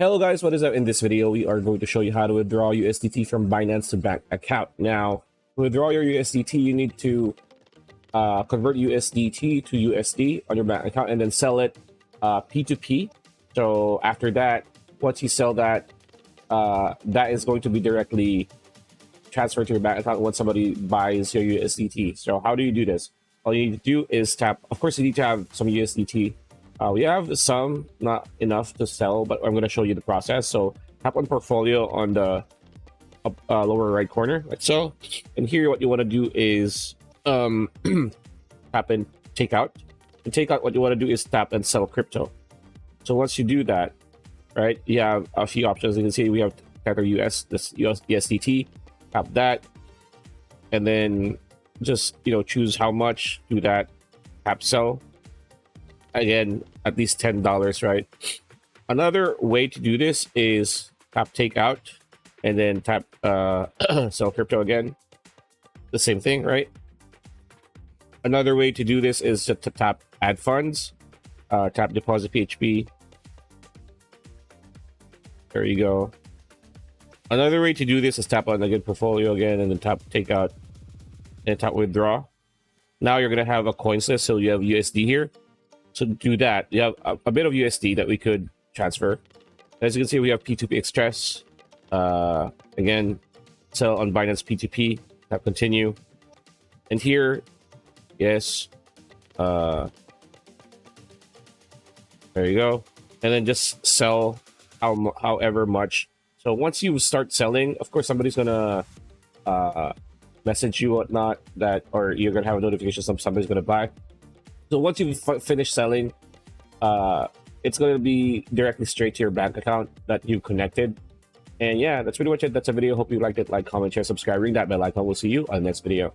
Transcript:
Hello guys, what is up? In this video, we are going to show you how to withdraw USDT from Binance to bank account. Now, to withdraw your USDT, you need to convert USDT to USD on your bank account and then sell it P2P. So after that, once you sell that, that is going to be directly transferred to your bank account once somebody buys your USDT. So how do you do this? All you need to do is tap. Of course, you need to have some USDT. We have some, not enough to sell, but I'm going to show you the process. So tap on portfolio on the lower right corner, like so. And here, what you want to do is tap and take out. And take out, what you want to do is tap and sell crypto. So once you do that, right, you have a few options. You can see we have Tether this USDT. Tap that, and then just choose how much. Do that. Tap sell. Again, at least $10, right? Another way to do this is tap take out and then tap sell crypto again. The same thing, right? Another way to do this is to tap add funds, tap deposit PHP. There you go. Another way to do this is tap on the good portfolio again and then tap take out and tap withdraw. Now you're gonna have a coins list, so you have USD here. So to do that, you have a bit of USD that we could transfer. As you can see, we have P2P Express. Again, sell on Binance P2P. Tap continue. And here, yes. There you go. And then just sell however much. So once you start selling, of course, somebody's gonna message you whatnot or you're gonna have a notification somebody's gonna buy. So once you finish selling, it's going to be directly straight to your bank account that you connected. And yeah, that's pretty much it. That's a video. Hope you liked it. Like, comment, share, subscribe, ring that bell icon. We'll see you on the next video.